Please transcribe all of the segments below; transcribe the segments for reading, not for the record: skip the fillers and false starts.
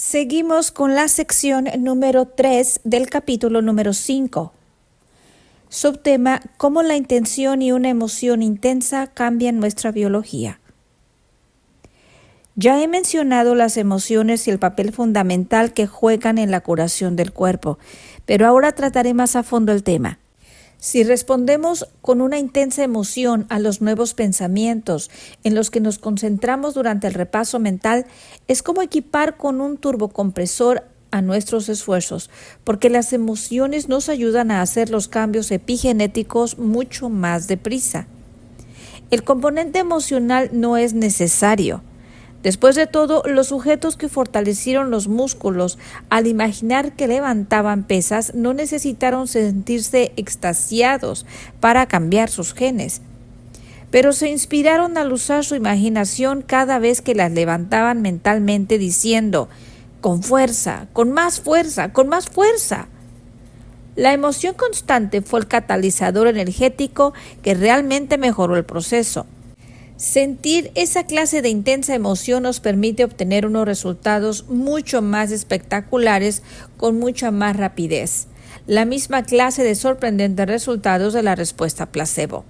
Seguimos con la sección número 3 del capítulo número 5. Subtema: cómo la intención y una emoción intensa cambian nuestra biología. Ya he mencionado las emociones y el papel fundamental que juegan en la curación del cuerpo, pero ahora trataré más a fondo el tema. Si respondemos con una intensa emoción a los nuevos pensamientos en los que nos concentramos durante el repaso mental, es como equipar con un turbocompresor a nuestros esfuerzos, porque las emociones nos ayudan a hacer los cambios epigenéticos mucho más deprisa. El componente emocional no es necesario. Después de todo, los sujetos que fortalecieron los músculos al imaginar que levantaban pesas no necesitaron sentirse extasiados para cambiar sus genes, pero se inspiraron al usar su imaginación cada vez que las levantaban mentalmente diciendo: con fuerza, con más fuerza, con más fuerza. La emoción constante fue el catalizador energético que realmente mejoró el proceso. Sentir esa clase de intensa emoción nos permite obtener unos resultados mucho más espectaculares con mucha más rapidez, la misma clase de sorprendentes resultados de la respuesta placebo.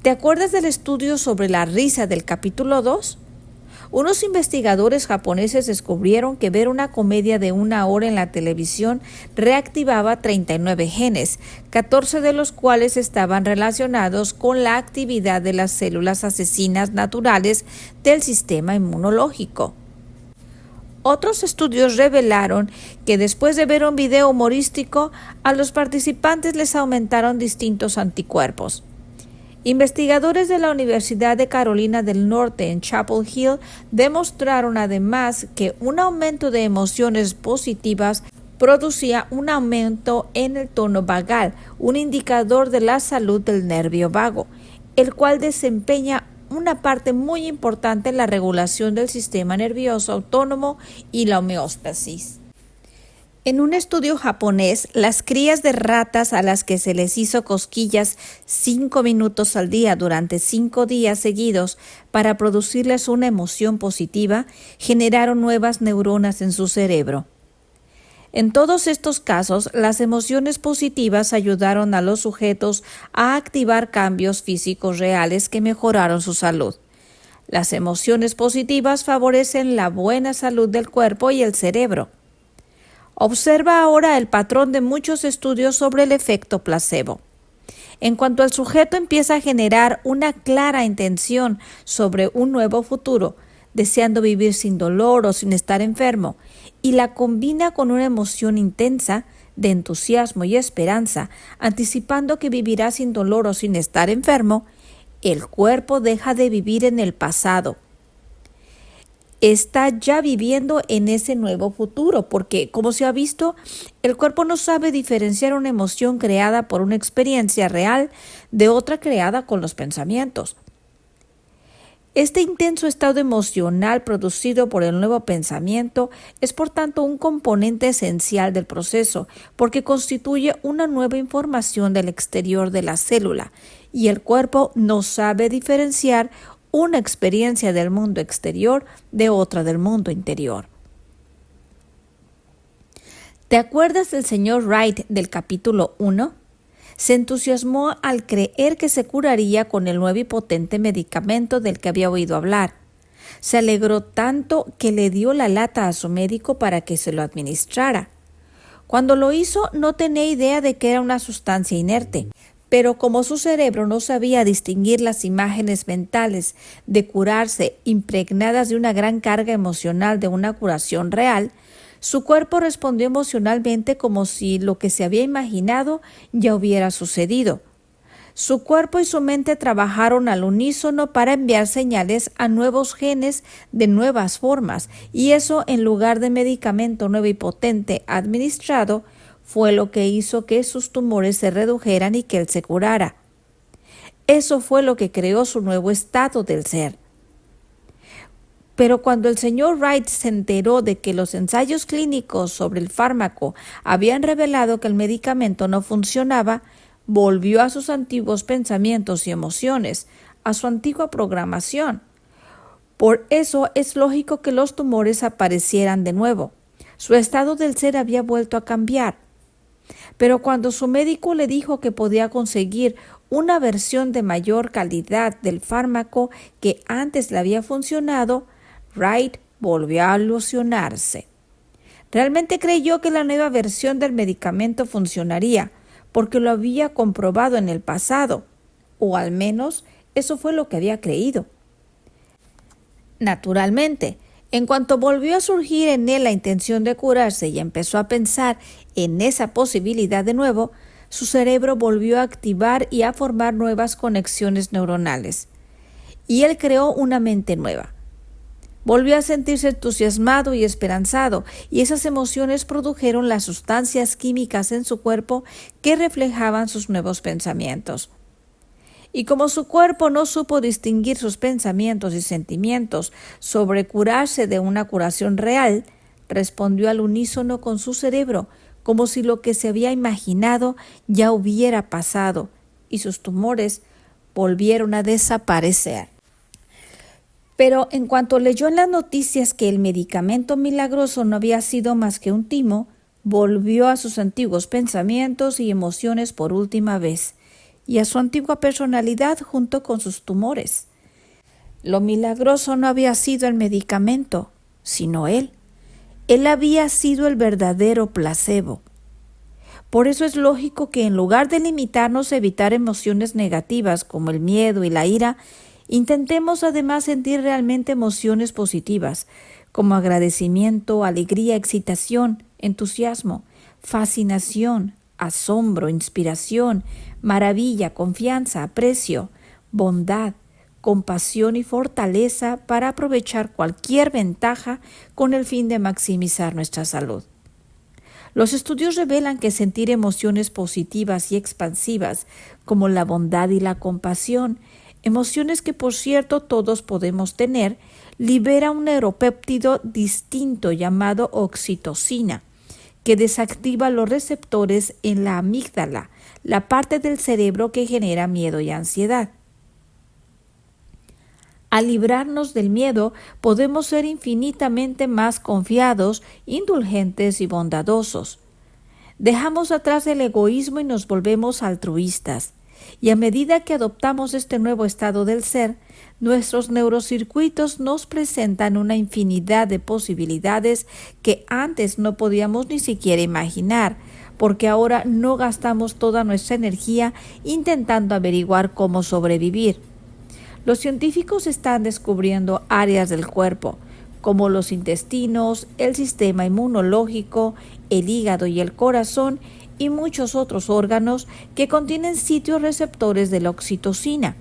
¿Te acuerdas del estudio sobre la risa del capítulo 2? Unos investigadores japoneses descubrieron que ver una comedia de 1 hora en la televisión reactivaba 39 genes, 14 de los cuales estaban relacionados con la actividad de las células asesinas naturales del sistema inmunológico. Otros estudios revelaron que después de ver un video humorístico, a los participantes les aumentaron distintos anticuerpos. Investigadores de la Universidad de Carolina del Norte en Chapel Hill demostraron además que un aumento de emociones positivas producía un aumento en el tono vagal, un indicador de la salud del nervio vago, el cual desempeña una parte muy importante en la regulación del sistema nervioso autónomo y la homeostasis. En un estudio japonés, las crías de ratas a las que se les hizo cosquillas 5 minutos al día durante 5 días seguidos para producirles una emoción positiva, generaron nuevas neuronas en su cerebro. En todos estos casos, las emociones positivas ayudaron a los sujetos a activar cambios físicos reales que mejoraron su salud. Las emociones positivas favorecen la buena salud del cuerpo y el cerebro. Observa ahora el patrón de muchos estudios sobre el efecto placebo. En cuanto el sujeto empieza a generar una clara intención sobre un nuevo futuro, deseando vivir sin dolor o sin estar enfermo, y la combina con una emoción intensa de entusiasmo y esperanza, anticipando que vivirá sin dolor o sin estar enfermo, el cuerpo deja de vivir en el pasado. Está ya viviendo en ese nuevo futuro, porque, como se ha visto, el cuerpo no sabe diferenciar una emoción creada por una experiencia real de otra creada con los pensamientos. Este intenso estado emocional producido por el nuevo pensamiento es, por tanto, un componente esencial del proceso, porque constituye una nueva información del exterior de la célula, y el cuerpo no sabe diferenciar una experiencia del mundo exterior de otra del mundo interior. ¿Te acuerdas del señor Wright del capítulo 1? Se entusiasmó al creer que se curaría con el nuevo y potente medicamento del que había oído hablar. Se alegró tanto que le dio la lata a su médico para que se lo administrara. Cuando lo hizo, no tenía idea de que era una sustancia inerte, pero como su cerebro no sabía distinguir las imágenes mentales de curarse impregnadas de una gran carga emocional de una curación real, su cuerpo respondió emocionalmente como si lo que se había imaginado ya hubiera sucedido. Su cuerpo y su mente trabajaron al unísono para enviar señales a nuevos genes de nuevas formas, y eso, en lugar de medicamento nuevo y potente administrado, fue lo que hizo que sus tumores se redujeran y que él se curara. Eso fue lo que creó su nuevo estado del ser. Pero cuando el señor Wright se enteró de que los ensayos clínicos sobre el fármaco habían revelado que el medicamento no funcionaba, volvió a sus antiguos pensamientos y emociones, a su antigua programación. Por eso es lógico que los tumores aparecieran de nuevo. Su estado del ser había vuelto a cambiar. Pero cuando su médico le dijo que podía conseguir una versión de mayor calidad del fármaco que antes le había funcionado, Wright volvió a ilusionarse. Realmente creyó que la nueva versión del medicamento funcionaría, porque lo había comprobado en el pasado, o al menos eso fue lo que había creído. Naturalmente, en cuanto volvió a surgir en él la intención de curarse y empezó a pensar en esa posibilidad de nuevo, su cerebro volvió a activar y a formar nuevas conexiones neuronales. Y él creó una mente nueva. Volvió a sentirse entusiasmado y esperanzado, y esas emociones produjeron las sustancias químicas en su cuerpo que reflejaban sus nuevos pensamientos. Y como su cuerpo no supo distinguir sus pensamientos y sentimientos sobre curarse de una curación real, respondió al unísono con su cerebro, como si lo que se había imaginado ya hubiera pasado, y sus tumores volvieron a desaparecer. Pero en cuanto leyó en las noticias que el medicamento milagroso no había sido más que un timo, volvió a sus antiguos pensamientos y emociones por última vez, y a su antigua personalidad junto con sus tumores. Lo milagroso no había sido el medicamento, sino él. Él había sido el verdadero placebo. Por eso es lógico que en lugar de limitarnos a evitar emociones negativas como el miedo y la ira, intentemos además sentir realmente emociones positivas, como agradecimiento, alegría, excitación, entusiasmo, fascinación, asombro, inspiración, maravilla, confianza, aprecio, bondad, compasión y fortaleza para aprovechar cualquier ventaja con el fin de maximizar nuestra salud. Los estudios revelan que sentir emociones positivas y expansivas, como la bondad y la compasión, emociones que por cierto todos podemos tener, libera un neuropéptido distinto llamado oxitocina, que desactiva los receptores en la amígdala, la parte del cerebro que genera miedo y ansiedad. Al librarnos del miedo, podemos ser infinitamente más confiados, indulgentes y bondadosos. Dejamos atrás el egoísmo y nos volvemos altruistas. Y a medida que adoptamos este nuevo estado del ser, nuestros neurocircuitos nos presentan una infinidad de posibilidades que antes no podíamos ni siquiera imaginar, porque ahora no gastamos toda nuestra energía intentando averiguar cómo sobrevivir. Los científicos están descubriendo áreas del cuerpo, como los intestinos, el sistema inmunológico, el hígado y el corazón, y muchos otros órganos que contienen sitios receptores de la oxitocina.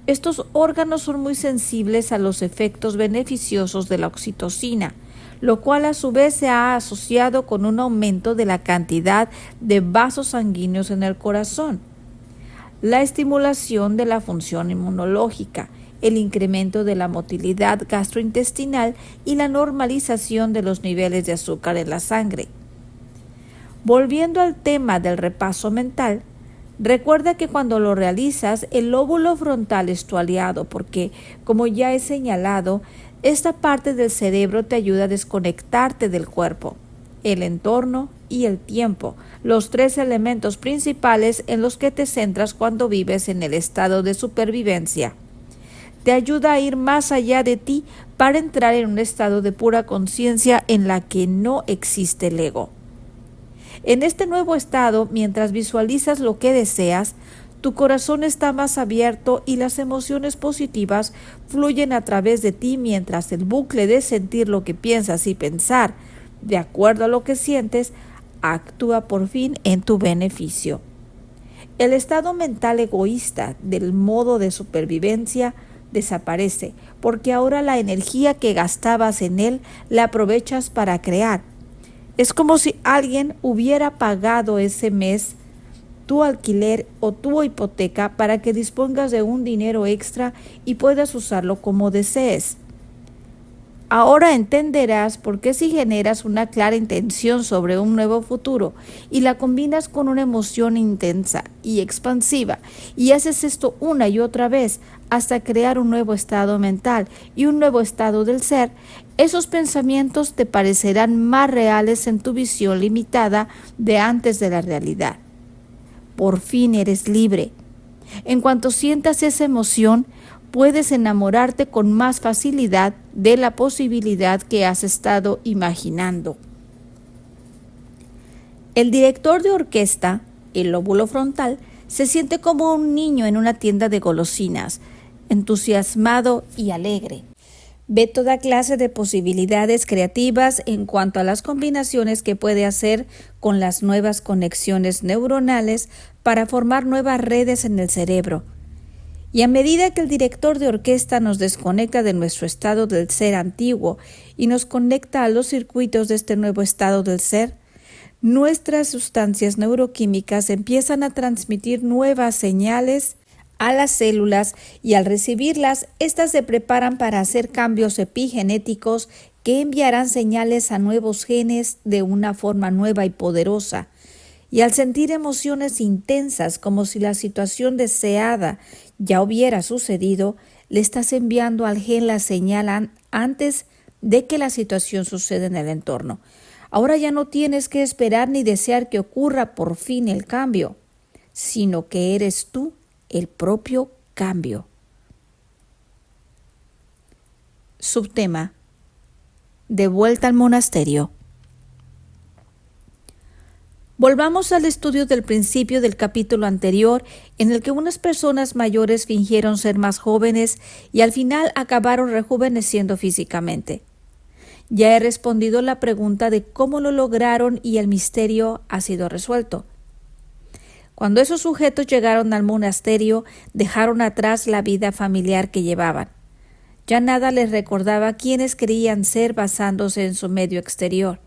Estos órganos son muy sensibles a los efectos beneficiosos de la oxitocina, lo cual a su vez se ha asociado con un aumento de la cantidad de vasos sanguíneos en el corazón, la estimulación de la función inmunológica, el incremento de la motilidad gastrointestinal y la normalización de los niveles de azúcar en la sangre. Volviendo al tema del repaso mental, recuerda que cuando lo realizas, el lóbulo frontal es tu aliado porque, como ya he señalado, esta parte del cerebro te ayuda a desconectarte del cuerpo, el entorno y el tiempo, los tres elementos principales en los que te centras cuando vives en el estado de supervivencia. Te ayuda a ir más allá de ti para entrar en un estado de pura conciencia en la que no existe el ego. En este nuevo estado, mientras visualizas lo que deseas, tu corazón está más abierto y las emociones positivas fluyen a través de ti mientras el bucle de sentir lo que piensas y pensar, de acuerdo a lo que sientes, actúa por fin en tu beneficio. El estado mental egoísta del modo de supervivencia desaparece, porque ahora la energía que gastabas en él la aprovechas para crear. Es como si alguien hubiera pagado ese mes tu alquiler o tu hipoteca para que dispongas de un dinero extra y puedas usarlo como desees. Ahora entenderás por qué si generas una clara intención sobre un nuevo futuro y la combinas con una emoción intensa y expansiva y haces esto una y otra vez hasta crear un nuevo estado mental y un nuevo estado del ser, esos pensamientos te parecerán más reales en tu visión limitada de antes de la realidad. Por fin eres libre. En cuanto sientas esa emoción, puedes enamorarte con más facilidad de la posibilidad que has estado imaginando. El director de orquesta, el lóbulo frontal, se siente como un niño en una tienda de golosinas, entusiasmado y alegre. Ve toda clase de posibilidades creativas en cuanto a las combinaciones que puede hacer con las nuevas conexiones neuronales para formar nuevas redes en el cerebro. Y a medida que el director de orquesta nos desconecta de nuestro estado del ser antiguo y nos conecta a los circuitos de este nuevo estado del ser, nuestras sustancias neuroquímicas empiezan a transmitir nuevas señales a las células y al recibirlas, éstas se preparan para hacer cambios epigenéticos que enviarán señales a nuevos genes de una forma nueva y poderosa. Y al sentir emociones intensas como si la situación deseada ya hubiera sucedido, le estás enviando al gen la señal antes de que la situación suceda en el entorno. Ahora ya no tienes que esperar ni desear que ocurra por fin el cambio, sino que eres tú el propio cambio. Subtema: de vuelta al monasterio. Volvamos al estudio del principio del capítulo anterior, en el que unas personas mayores fingieron ser más jóvenes y al final acabaron rejuveneciendo físicamente. Ya he respondido la pregunta de cómo lo lograron y el misterio ha sido resuelto. Cuando esos sujetos llegaron al monasterio, dejaron atrás la vida familiar que llevaban. Ya nada les recordaba quiénes creían ser basándose en su medio exterior.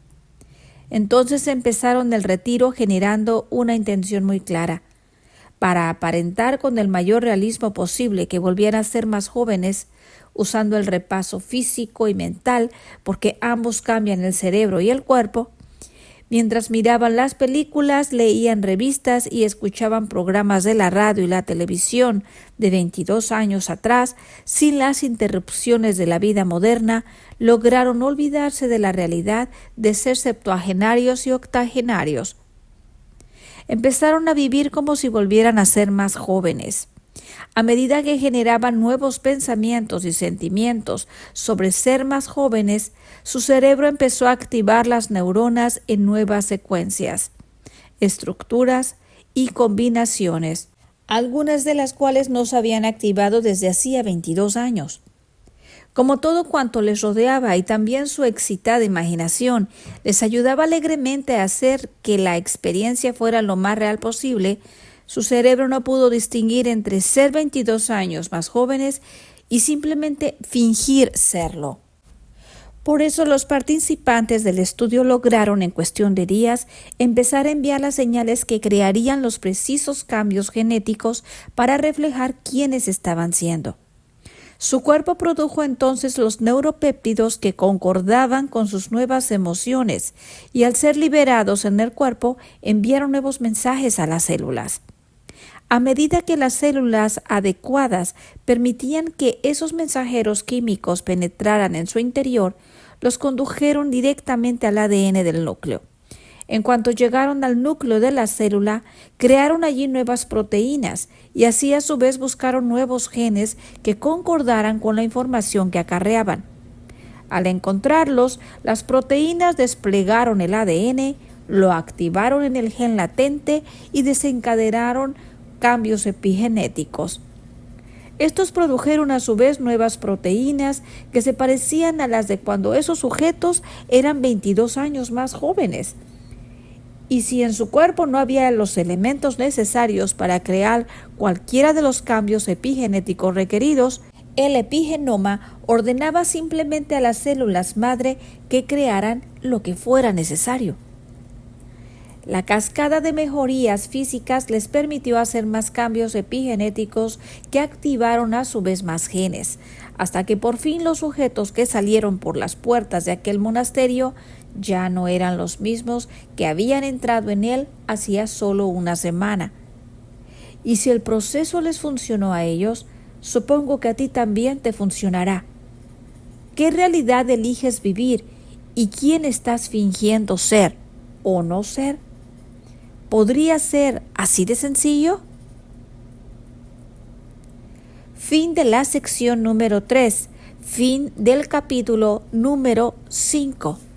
Entonces empezaron el retiro generando una intención muy clara. Para aparentar con el mayor realismo posible que volvieran a ser más jóvenes, usando el repaso físico y mental, porque ambos cambian el cerebro y el cuerpo, mientras miraban las películas, leían revistas y escuchaban programas de la radio y la televisión de 22 años atrás, sin las interrupciones de la vida moderna, lograron olvidarse de la realidad de ser septuagenarios y octogenarios. Empezaron a vivir como si volvieran a ser más jóvenes. A medida que generaban nuevos pensamientos y sentimientos sobre ser más jóvenes, su cerebro empezó a activar las neuronas en nuevas secuencias, estructuras y combinaciones, algunas de las cuales no se habían activado desde hacía 22 años. Como todo cuanto les rodeaba y también su excitada imaginación les ayudaba alegremente a hacer que la experiencia fuera lo más real posible, su cerebro no pudo distinguir entre ser 22 años más jóvenes y simplemente fingir serlo. Por eso los participantes del estudio lograron en cuestión de días empezar a enviar las señales que crearían los precisos cambios genéticos para reflejar quiénes estaban siendo. Su cuerpo produjo entonces los neuropéptidos que concordaban con sus nuevas emociones y al ser liberados en el cuerpo enviaron nuevos mensajes a las células. A medida que las células adecuadas permitían que esos mensajeros químicos penetraran en su interior, los condujeron directamente al ADN del núcleo. En cuanto llegaron al núcleo de la célula, crearon allí nuevas proteínas y así a su vez buscaron nuevos genes que concordaran con la información que acarreaban. Al encontrarlos, las proteínas desplegaron el ADN, lo activaron en el gen latente y desencadenaron cambios epigenéticos. Estos produjeron a su vez nuevas proteínas que se parecían a las de cuando esos sujetos eran 22 años más jóvenes. Y si en su cuerpo no había los elementos necesarios para crear cualquiera de los cambios epigenéticos requeridos, el epigenoma ordenaba simplemente a las células madre que crearan lo que fuera necesario. La cascada de mejorías físicas les permitió hacer más cambios epigenéticos que activaron a su vez más genes, hasta que por fin los sujetos que salieron por las puertas de aquel monasterio ya no eran los mismos que habían entrado en él hacía solo una semana. Y si el proceso les funcionó a ellos, supongo que a ti también te funcionará. ¿Qué realidad eliges vivir y quién estás fingiendo ser o no ser? ¿Podría ser así de sencillo? Fin de la sección número 3. Fin del capítulo número 5.